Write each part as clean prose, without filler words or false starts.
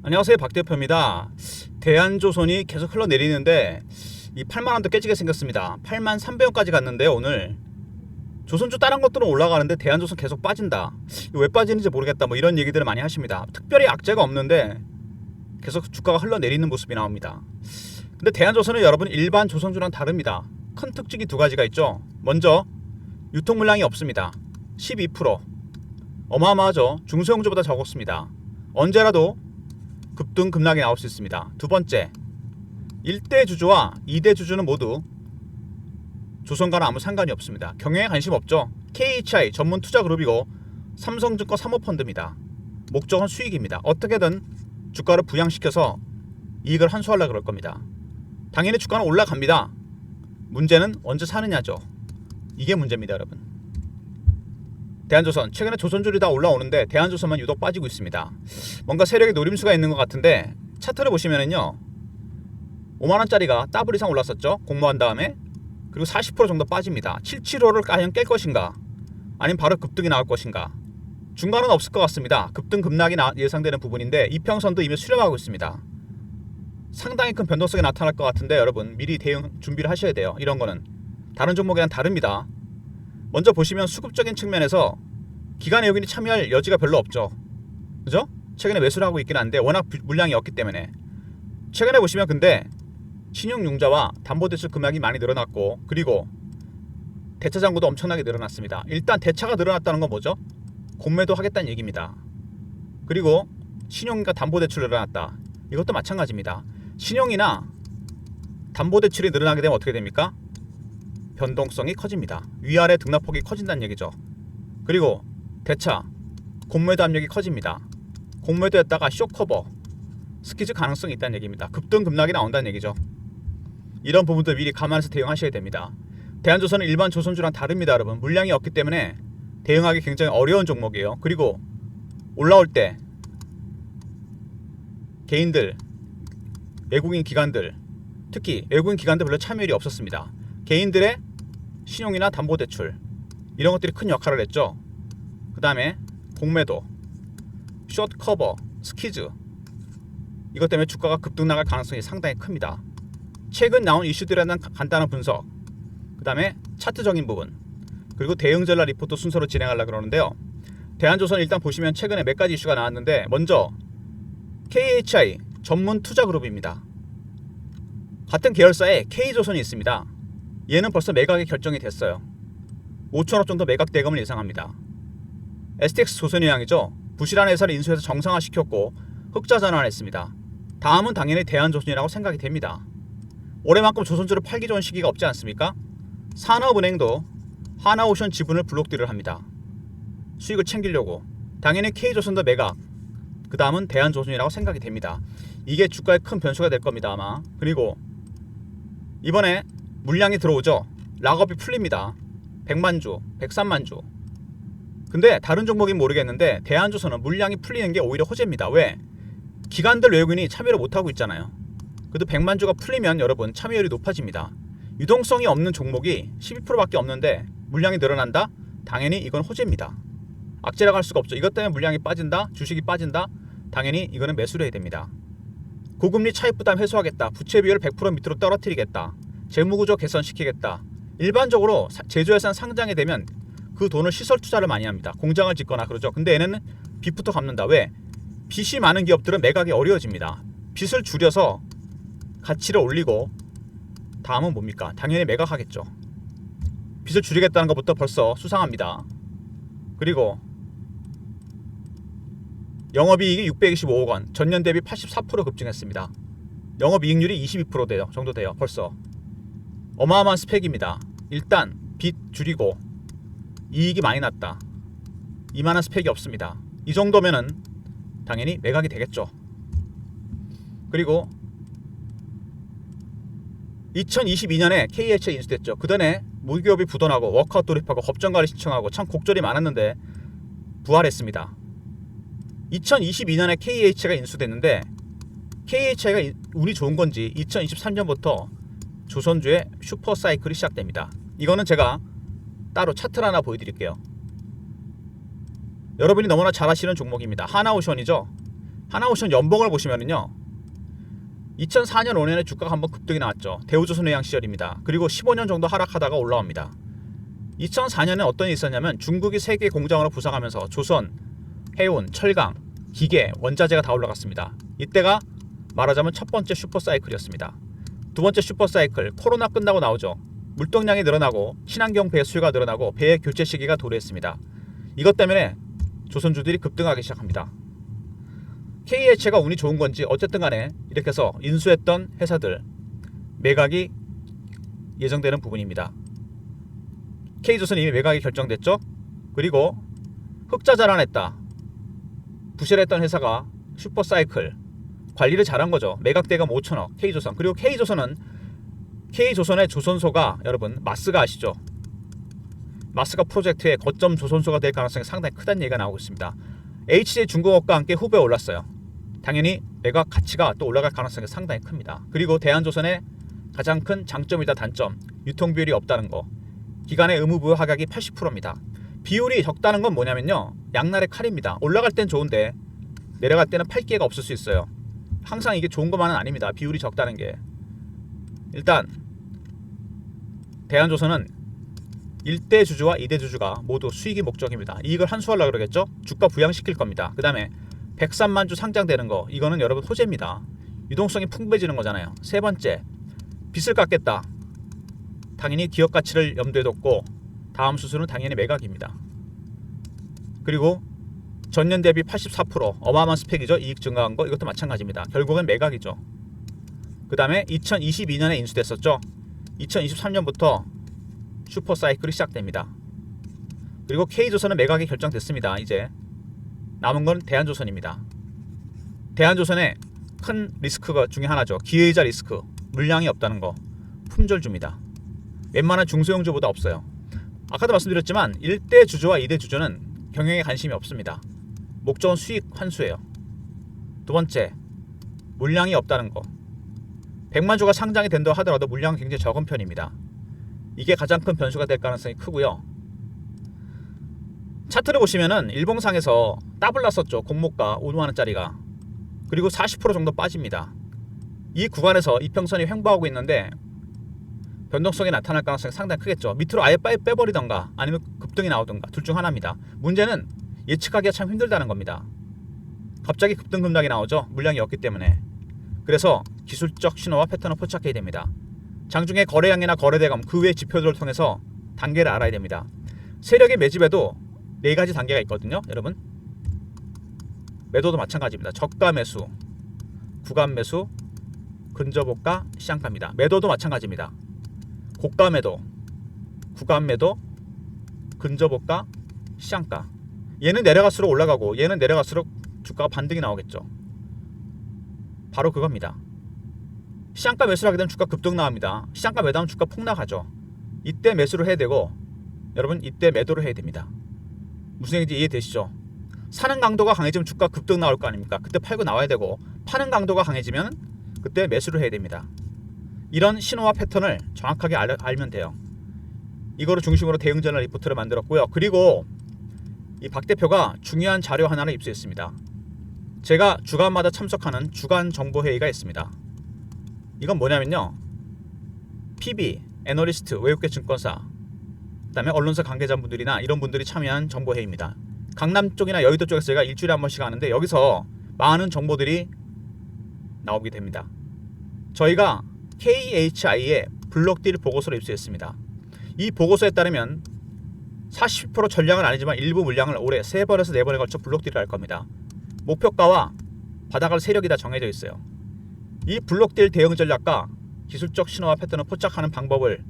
안녕하세요, 박 대표입니다. 대한조선이 계속 흘러내리는데 이 8만원도 깨지게 생겼습니다. 8만 300원까지 갔는데요. 오늘 조선주 다른 것들은 올라가는데 대한조선 계속 빠진다. 왜 빠지는지 모르겠다, 뭐 이런 얘기들을 많이 하십니다. 특별히 악재가 없는데 계속 주가가 흘러내리는 모습이 나옵니다. 근데 대한조선은 여러분 일반 조선주랑 다릅니다. 큰 특징이 두 가지가 있죠. 먼저 유통 물량이 없습니다. 12%. 어마어마하죠. 중소형주보다 적었습니다. 언제라도 급등 급락이 나올 수 있습니다. 두 번째, 1대 주주와 2대 주주는 모두 조선과는 아무 상관이 없습니다. 경영에 관심 없죠. KHI 전문 투자 그룹이고 삼성증권 사모펀드입니다. 목적은 수익입니다. 어떻게든 주가를 부양시켜서 이익을 환수하려고 그럴 겁니다. 당연히 주가는 올라갑니다. 문제는 언제 사느냐죠. 이게 문제입니다, 여러분. 대한조선, 최근에 조선주들이 다 올라오는데 대한조선만 유독 빠지고 있습니다. 뭔가 세력의 노림수가 있는 것 같은데 차트를 보시면은요, 5만원짜리가 더블 이상 올랐었죠. 공모한 다음에. 그리고 40% 정도 빠집니다. 775를 과연 깰 것인가, 아니면 바로 급등이 나올 것인가. 중간은 없을 것 같습니다. 급등 급락이 예상되는 부분인데 이평선도 이미 수렴하고 있습니다. 상당히 큰 변동성이 나타날 것 같은데 여러분 미리 대응 준비를 하셔야 돼요. 이런 거는 다른 종목이랑 다릅니다. 먼저 보시면 수급적인 측면에서 기관 외국인이 참여할 여지가 별로 없죠. 그죠? 최근에 매수를 하고 있긴 한데 워낙 물량이 없기 때문에. 최근에 보시면 근데 신용융자와 담보대출 금액이 많이 늘어났고, 그리고 대차 잔고도 엄청나게 늘어났습니다. 일단 대차가 늘어났다는 건 뭐죠? 공매도 하겠다는 얘기입니다. 그리고 신용과 담보대출 늘어났다. 이것도 마찬가지입니다. 신용이나 담보대출이 늘어나게 되면 어떻게 됩니까? 변동성이 커집니다. 위아래 등락폭이 커진다는 얘기죠. 그리고 대차, 공매도 압력이 커집니다. 공매도했다가 쇼커버, 스키즈 가능성이 있다는 얘기입니다. 급등 급락이 나온다는 얘기죠. 이런 부분들 미리 감안해서 대응하셔야 됩니다. 대한조선은 일반 조선주랑 다릅니다, 여러분. 물량이 없기 때문에 대응하기 굉장히 어려운 종목이에요. 그리고 올라올 때 개인들, 외국인 기관들, 특히 외국인 기관들 별로 참여율이 없었습니다. 개인들의 신용이나 담보대출 이런 것들이 큰 역할을 했죠. 그 다음에 공매도, 숏커버, 스키즈, 이것 때문에 주가가 급등 나갈 가능성이 상당히 큽니다. 최근 나온 이슈들에 대한 간단한 분석, 그 다음에 차트적인 부분, 그리고 대응 전략 리포트 순서로 진행하려고 그러는데요. 대한조선 일단 보시면 최근에 몇 가지 이슈가 나왔는데, 먼저 KHI 전문 투자 그룹입니다. 같은 계열사에 K조선이 있습니다. 얘는 벌써 매각이 결정이 됐어요. 5천억 정도 매각 대금을 예상합니다. STX 조선유양이죠. 부실한 회사를 인수해서 정상화시켰고 흑자 전환했습니다. 다음은 당연히 대한조선이라고 생각이 됩니다. 올해만큼 조선주를 팔기 좋은 시기가 없지 않습니까? 산업은행도 하나오션 지분을 블록딜을 합니다. 수익을 챙기려고. 당연히 K조선도 매각, 그 다음은 대한조선이라고 생각이 됩니다. 이게 주가에 큰 변수가 될 겁니다, 아마. 그리고 이번에 물량이 들어오죠. 락업이 풀립니다. 100만주, 103만주. 근데 다른 종목인 모르겠는데 대한조선은 물량이 풀리는 게 오히려 호재입니다. 왜? 기관들 외국인이 참여를 못하고 있잖아요. 그래도 100만주가 풀리면 여러분 참여율이 높아집니다. 유동성이 없는 종목이 12%밖에 없는데 물량이 늘어난다? 당연히 이건 호재입니다. 악재라고 할 수가 없죠. 이것 때문에 물량이 빠진다, 주식이 빠진다? 당연히 이거는 매수를 해야 됩니다. 고금리 차익 부담 해소하겠다, 부채 비율을 100% 밑으로 떨어뜨리겠다, 재무구조 개선시키겠다. 일반적으로 제조회사 상장이 되면 그 돈을 시설 투자를 많이 합니다. 공장을 짓거나 그러죠. 근데 얘네는 빚부터 갚는다. 왜? 빚이 많은 기업들은 매각이 어려워집니다. 빚을 줄여서 가치를 올리고 다음은 뭡니까? 당연히 매각하겠죠. 빚을 줄이겠다는 것부터 벌써 수상합니다. 그리고 영업이익이 625억 원, 전년 대비 84% 급증했습니다. 영업이익률이 22% 돼요. 정도 돼요. 벌써 어마어마한 스펙입니다. 일단 빚 줄이고 이익이 많이 났다. 이만한 스펙이 없습니다. 이 정도면은 당연히 매각이 되겠죠. 그리고 2022년에 KH에 인수됐죠. 그 전에 무기업이 부도나고 워크아웃 돌입하고 법정관리 신청하고 참 곡절이 많았는데 부활했습니다. 2022년에 KH가 인수됐는데 KH가 운이 좋은 건지 2023년부터 조선주의 슈퍼사이클이 시작됩니다. 이거는 제가 따로 차트를 하나 보여드릴게요. 여러분이 너무나 잘 아시는 종목입니다. 하나오션이죠. 하나오션 연봉을 보시면은요, 2004년 5년에 주가가 한번 급등이 나왔죠. 대우조선해양 시절입니다. 그리고 15년 정도 하락하다가 올라옵니다. 2004년에 어떤 일이 있었냐면 중국이 세계 공장으로 부상하면서 조선, 해운, 철강, 기계, 원자재가 다 올라갔습니다. 이때가 말하자면 첫 번째 슈퍼사이클이었습니다. 두 번째 슈퍼사이클, 코로나 끝나고 나오죠. 물동량이 늘어나고 친환경 배 수요가 늘어나고 배의 교체 시기가 도래했습니다. 이것 때문에 조선주들이 급등하기 시작합니다. K해체가 운이 좋은 건지 어쨌든 간에 이렇게 해서 인수했던 회사들 매각이 예정되는 부분입니다. K조선이 이미 매각이 결정됐죠. 그리고 흑자 자랑했다, 부실했던 회사가 슈퍼사이클 관리를 잘한 거죠. 매각대금 5천억 K조선. 그리고 K조선의 조선소가 여러분 마스가 아시죠? 마스가 프로젝트의 거점 조선소가 될 가능성이 상당히 크다는 얘기가 나오고 있습니다. HJ중공업과 함께 후배에 올랐어요. 당연히 매각 가치가 또 올라갈 가능성이 상당히 큽니다. 그리고 대한조선의 가장 큰 장점이다 단점, 유통비율이 없다는 거. 기간의 의무부여 하각이 80%입니다. 비율이 적다는 건 뭐냐면요, 양날의 칼입니다. 올라갈 땐 좋은데 내려갈 때는 팔 기회가 없을 수 있어요. 항상 이게 좋은 것만은 아닙니다. 비율이 적다는 게. 일단 대한조선은 1대 주주와 2대 주주가 모두 수익이 목적입니다. 이익을 환수하려고 그러겠죠. 주가 부양시킬 겁니다. 그 다음에 103만 주 상장되는 거, 이거는 여러분 호재입니다. 유동성이 풍부해지는 거잖아요. 세 번째, 빚을 갚겠다. 당연히 기업 가치를 염두에 뒀고 다음 수순은 당연히 매각입니다. 그리고 전년 대비 84% 어마어마한 스펙이죠. 이익 증가한 거, 이것도 마찬가지입니다. 결국은 매각이죠. 그 다음에 2022년에 인수됐었죠. 2023년부터 슈퍼사이클이 시작됩니다. 그리고 K조선은 매각이 결정됐습니다. 이제 남은 건 대한조선입니다. 대한조선의 큰 리스크가 중에 하나죠. 기회이자 리스크, 물량이 없다는 거, 품절주입니다. 웬만한 중소형주보다 없어요. 아까도 말씀드렸지만 1대 주주와 2대 주주는 경영에 관심이 없습니다. 목적은 수익 환수예요. 두 번째, 물량이 없다는 거. 100만 주가 상장이 된다고 하더라도 물량은 굉장히 적은 편입니다. 이게 가장 큰 변수가 될 가능성이 크고요. 차트를 보시면은 일봉상에서 더블 났었죠. 공모가 5만원짜리가. 그리고 40% 정도 빠집니다. 이 구간에서 이평선이 횡보하고 있는데 변동성이 나타날 가능성이 상당히 크겠죠. 밑으로 아예 빼버리던가 아니면 급등이 나오던가 둘 중 하나입니다. 문제는 예측하기가 참 힘들다는 겁니다. 갑자기 급등 급락이 나오죠. 물량이 없기 때문에. 그래서 기술적 신호와 패턴을 포착해야 됩니다. 장중에 거래량이나 거래대금 그 외 지표들을 통해서 단계를 알아야 됩니다. 세력의 매집에도 4가지 단계가 있거든요. 여러분, 매도도 마찬가지입니다. 저가 매수, 구간 매수, 근저고가, 시장가입니다. 매도도 마찬가지입니다. 고가 매도, 구간 매도, 근저고가, 시장가. 얘는 내려갈수록 올라가고 얘는 내려갈수록 주가가 반등이 나오겠죠. 바로 그겁니다. 시장가 매수를 하게 되면 주가 급등 나옵니다. 시장가 매도하면 주가 폭락하죠. 이때 매수를 해야 되고 여러분 이때 매도를 해야 됩니다. 무슨 얘기인지 이해되시죠? 사는 강도가 강해지면 주가 급등 나올 거 아닙니까? 그때 팔고 나와야 되고 파는 강도가 강해지면 그때 매수를 해야 됩니다. 이런 신호와 패턴을 정확하게 알면 돼요. 이거를 중심으로 대응 전략 리포트를 만들었고요. 그리고 이 박 대표가 중요한 자료 하나를 입수했습니다. 제가 주간마다 참석하는 주간 정보회의가 있습니다. 이건 뭐냐면요, PB, 애널리스트, 외국계 증권사, 그 다음에 언론사 관계자분들이나 이런 분들이 참여한 정보회의입니다. 강남 쪽이나 여의도 쪽에서 제가 일주일에 한 번씩 하는데 여기서 많은 정보들이 나오게 됩니다. 저희가 KHI의 블록딜 보고서를 입수했습니다. 이 보고서에 따르면 40% 전량은 아니지만 일부 물량을 올해 3번에서 4번에 걸쳐 블록딜을 할 겁니다. 목표가와 받아갈 세력이 다 정해져 있어요. 이 블록딜 대응 전략과 기술적 신호와 패턴을 포착하는 방법을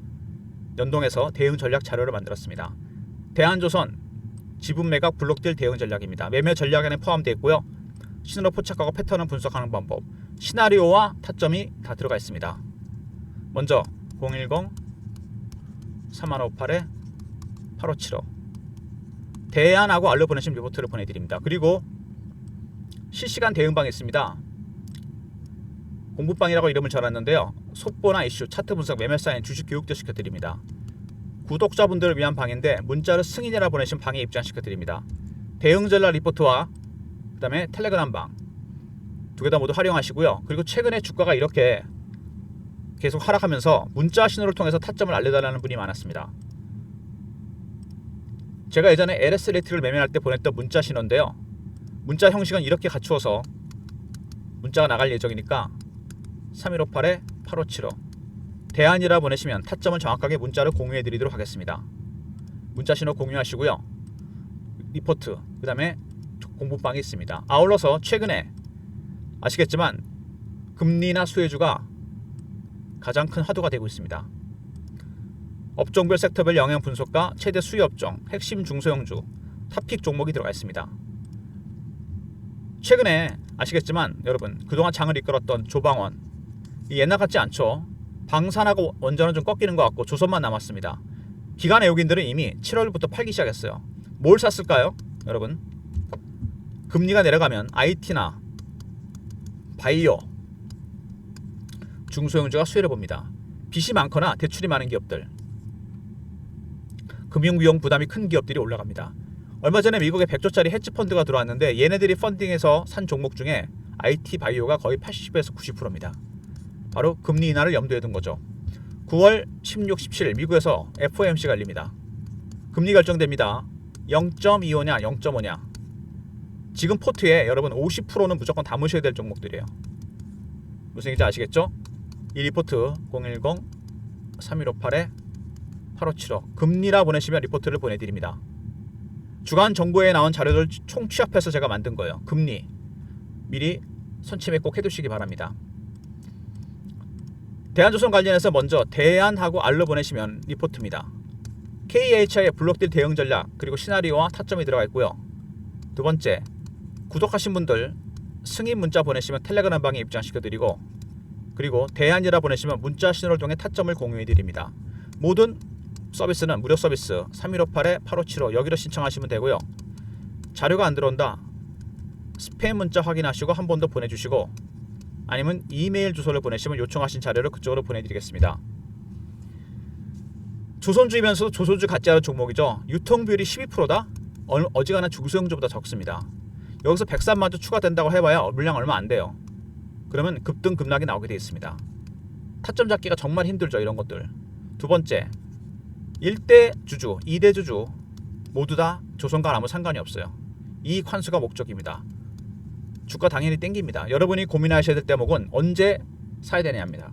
연동해서 대응 전략 자료를 만들었습니다. 대한조선 지분 매각 블록딜 대응 전략입니다. 매매 전략 안에 포함되어 있고요. 신호를 포착하고 패턴을 분석하는 방법, 시나리오와 타점이 다 들어가 있습니다. 먼저 010-3158-8575 대안하고 알려 보내신 리포트를 보내드립니다. 그리고 실시간 대응방이 있습니다. 공부방이라고 이름을 정했는데요. 속보나 이슈, 차트 분석, 매매 사인, 주식 교육도 시켜드립니다. 구독자분들을 위한 방인데 문자를 승인이라 보내신 방에 입장시켜드립니다. 대응 전략 리포트와 그 다음에 텔레그램 방, 두 개 다 모두 활용하시고요. 그리고 최근에 주가가 이렇게 계속 하락하면서 문자 신호를 통해서 타점을 알려달라는 분이 많았습니다. 제가 예전에 LS 레이트를 매매할 때 보냈던 문자 신호인데요. 문자 형식은 이렇게 갖추어서 문자가 나갈 예정이니까 3158에 8575 대안이라 보내시면 타점을 정확하게 문자로 공유해 드리도록 하겠습니다. 문자 신호 공유하시고요. 리포트, 그 다음에 공부방이 있습니다. 아울러서 최근에 아시겠지만 금리나 수혜주가 가장 큰 화두가 되고 있습니다. 업종별 섹터별 영향 분석과 최대 수혜 업종, 핵심 중소형주, 탑픽 종목이 들어가 있습니다. 최근에 아시겠지만 여러분 그동안 장을 이끌었던 조방원 옛날 같지 않죠. 방산하고 원전은 좀 꺾이는 것 같고 조선만 남았습니다. 기관 외국인들은 이미 7월부터 팔기 시작했어요. 뭘 샀을까요? 여러분 금리가 내려가면 IT나 바이오 중소형주가 수혜를 봅니다. 빚이 많거나 대출이 많은 기업들, 금융비용 부담이 큰 기업들이 올라갑니다. 얼마 전에 미국에 100조짜리 헤지펀드가 들어왔는데 얘네들이 펀딩해서 산 종목 중에 IT 바이오가 거의 80에서 90%입니다. 바로 금리 인하를 염두에 둔 거죠. 9월 16, 17 미국에서 FOMC가 열립니다. 금리 결정됩니다. 0.25냐 0.5냐. 지금 포트에 여러분 50%는 무조건 담으셔야 될 종목들이에요. 무슨 얘기인지 아시겠죠? 이 리포트 010-3158에 8575 금리라 보내시면 리포트를 보내드립니다. 주간 정보에 나온 자료를 총 취합해서 제가 만든 거예요. 금리 미리 선침해 꼭 해두시기 바랍니다. 대한조선 관련해서 먼저 대안하고 알로 보내시면 리포트입니다. KHI의 블록딜 대응 전략 그리고 시나리오와 타점이 들어가 있고요. 두 번째, 구독하신 분들 승인 문자 보내시면 텔레그램 방에 입장시켜드리고, 그리고 대안이라 보내시면 문자 신호를 통해 타점을 공유해드립니다. 모든 서비스는 무료 서비스 3158에 8575 여기로 신청하시면 되고요. 자료가 안 들어온다, 스팸 문자 확인하시고 한 번 더 보내주시고, 아니면 이메일 주소를 보내시면 요청하신 자료를 그쪽으로 보내드리겠습니다. 조선주이면서도 조선주 같지 않은 종목이죠. 유통비율이 12%다? 어지간한 중소형주보다 적습니다. 여기서 103만주 추가된다고 해봐야 물량 얼마 안 돼요. 그러면 급등 급락이 나오게 되어 있습니다. 타점 잡기가 정말 힘들죠, 이런 것들. 두 번째, 1대 주주, 2대 주주 모두 다 조선과 아무 상관이 없어요. 이익 환수가 목적입니다. 주가 당연히 땡깁니다. 여러분이 고민하셔야 될 대목은 언제 사야 되냐입니다.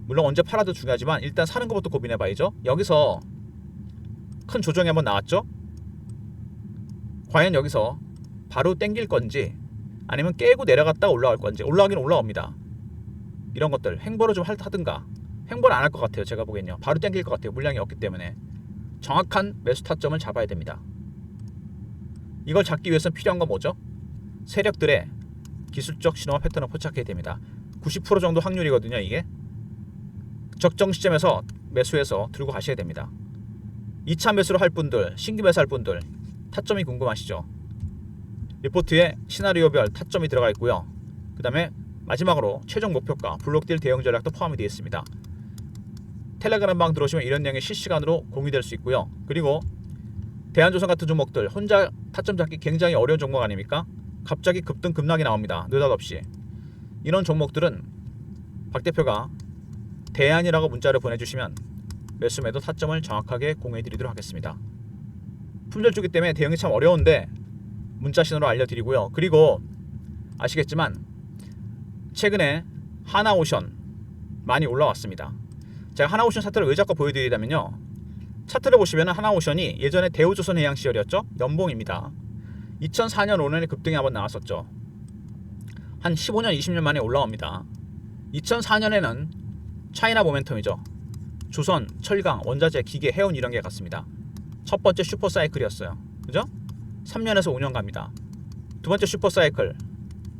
물론 언제 팔아도 중요하지만 일단 사는 것부터 고민해봐야죠. 여기서 큰 조정이 한번 나왔죠. 과연 여기서 바로 땡길 건지 아니면 깨고 내려갔다가 올라갈 건지. 올라가긴 올라옵니다. 이런 것들 횡보를 좀 하든가. 횡보는 안 할 것 같아요. 제가 보기엔요. 바로 땡길 것 같아요. 물량이 없기 때문에. 정확한 매수 타점을 잡아야 됩니다. 이걸 잡기 위해서는 필요한 건 뭐죠? 세력들의 기술적 신호와 패턴을 포착해야 됩니다. 90% 정도 확률이거든요. 이게 적정 시점에서 매수해서 들고 가셔야 됩니다. 2차 매수를 할 분들, 신규 매수할 분들 타점이 궁금하시죠? 리포트에 시나리오별 타점이 들어가 있고요. 그 다음에 마지막으로 최종 목표가, 블록딜 대응 전략도 포함이 되어 있습니다. 텔레그램 방 들어오시면 이런 내용이 실시간으로 공유될 수 있고요. 그리고 대한조선 같은 종목들 혼자 타점 잡기 굉장히 어려운 종목 아닙니까? 갑자기 급등 급락이 나옵니다. 느닷없이. 이런 종목들은 박 대표가 대안이라고 문자를 보내주시면 매수 매도 타점을 정확하게 공유해 드리도록 하겠습니다. 품절 주기 때문에 대응이 참 어려운데 문자 신호로 알려드리고요. 그리고 아시겠지만 최근에 하나오션 많이 올라왔습니다. 제가 하나오션 차트를 왜 자꾸 보여드리냐면요, 차트를 보시면 하나오션이 예전에 대우조선해양 시절이었죠. 연봉입니다. 2004년 5년에 급등이 한번 나왔었죠. 한 15년 20년 만에 올라옵니다. 2004년에는 차이나 모멘텀이죠. 조선, 철강, 원자재, 기계, 해운 이런 게 갔습니다. 첫 번째 슈퍼사이클이었어요. 그죠? 3년에서 5년 갑니다. 두 번째 슈퍼사이클,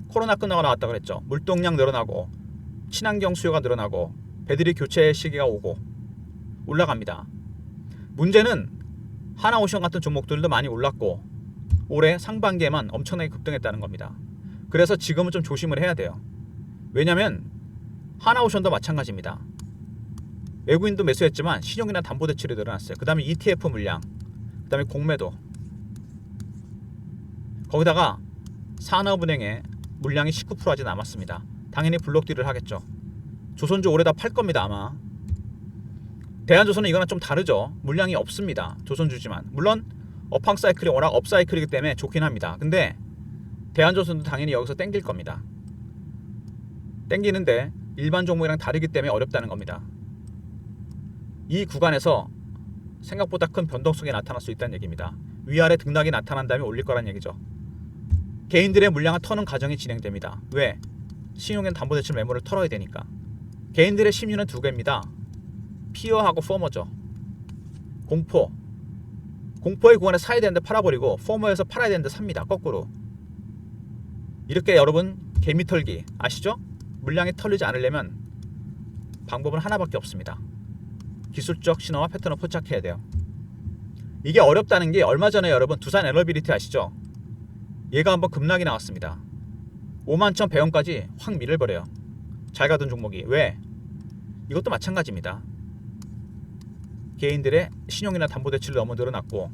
코로나 끝나고 나왔다 그랬죠. 물동량 늘어나고 친환경 수요가 늘어나고 배터리 교체 시기가 오고 올라갑니다. 문제는 하나오션 같은 종목들도 많이 올랐고 올해 상반기에만 엄청나게 급등했다는 겁니다. 그래서 지금은 좀 조심을 해야 돼요. 왜냐면 하나오션도 마찬가지입니다. 외국인도 매수했지만 신용이나 담보대출이 늘어났어요. 그 다음에 ETF 물량, 그 다음에 공매도, 거기다가 산업은행의 물량이 19% 아직 남았습니다. 당연히 블록딜을 하겠죠. 조선주 올해 다 팔 겁니다. 아마 대한조선은 이거랑 좀 다르죠. 물량이 없습니다. 조선주지만 물론 업황 사이클이 워낙 업 사이클이기 때문에 좋긴 합니다. 근데 대한조선도 당연히 여기서 땡길 겁니다. 땡기는데 일반 종목이랑 다르기 때문에 어렵다는 겁니다. 이 구간에서 생각보다 큰 변동성이 나타날 수 있다는 얘기입니다. 위아래 등락이 나타난 다음에 올릴 거란 얘기죠. 개인들의 물량을 터는 과정이 진행됩니다. 왜? 신용엔 담보대출 매물을 털어야 되니까. 개인들의 심리는 두 개입니다. 피어하고 포머죠. 공포의 구간에 사야 되는데 팔아버리고 포머에서 팔아야 되는데 삽니다. 거꾸로. 이렇게 여러분 개미 털기 아시죠? 물량이 털리지 않으려면 방법은 하나밖에 없습니다. 기술적 신호와 패턴을 포착해야 돼요. 이게 어렵다는 게 얼마 전에 여러분 두산 에너빌리티 아시죠? 얘가 한번 급락이 나왔습니다. 51,100원까지 확 밀어버려요. 잘 가던 종목이. 왜? 이것도 마찬가지입니다. 개인들의 신용이나 담보대출이 너무 늘어났고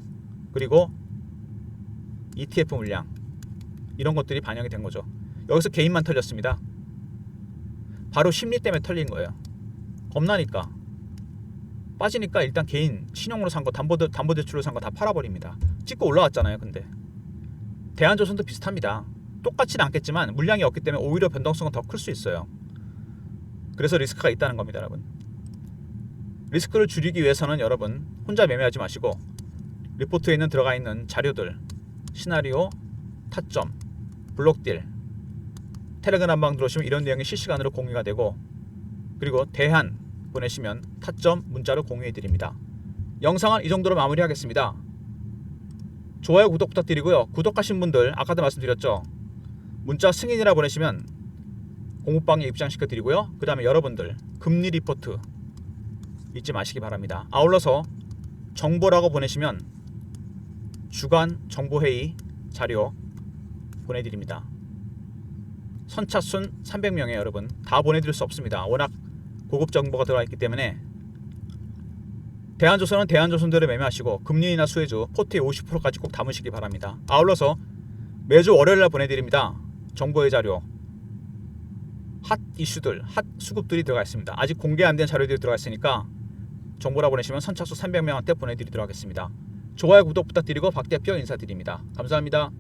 그리고 ETF 물량 이런 것들이 반영이 된 거죠. 여기서 개인만 털렸습니다. 바로 심리 때문에 털린 거예요. 겁나니까. 빠지니까 일단 개인 신용으로 산 거 담보대출로 산 거 다 팔아버립니다. 찍고 올라왔잖아요. 근데 대한조선도 비슷합니다. 똑같지는 않겠지만 물량이 없기 때문에 오히려 변동성은 더 클 수 있어요. 그래서 리스크가 있다는 겁니다. 여러분 리스크를 줄이기 위해서는 여러분 혼자 매매하지 마시고 리포트에 들어가 있는 자료들 시나리오, 타점, 블록딜 텔레그램방 들어오시면 이런 내용이 실시간으로 공유가 되고 그리고 대한 보내시면 타점 문자로 공유해 드립니다. 영상은 이 정도로 마무리하겠습니다. 좋아요, 구독 부탁드리고요. 구독하신 분들 아까도 말씀드렸죠. 문자 승인이라 보내시면 공부방에 입장시켜 드리고요. 그 다음에 여러분들 금리 리포트 잊지 마시기 바랍니다. 아울러서 정보라고 보내시면 주간 정보회의 자료 보내드립니다. 선착순 300명에 여러분 다 보내드릴 수 없습니다. 워낙 고급 정보가 들어가 있기 때문에 대한조선은 대한조선대로 매매하시고 금리나 수혜주 포트의 50%까지 꼭 담으시기 바랍니다. 아울러서 매주 월요일날 보내드립니다. 정보의 자료 핫 이슈들, 핫 수급들이 들어가 있습니다. 아직 공개 안 된 자료들이 들어가 있으니까 정보라 보내시면 선착순 300명한테 보내드리도록 하겠습니다. 좋아요, 구독 부탁드리고 박 대표 인사드립니다. 감사합니다.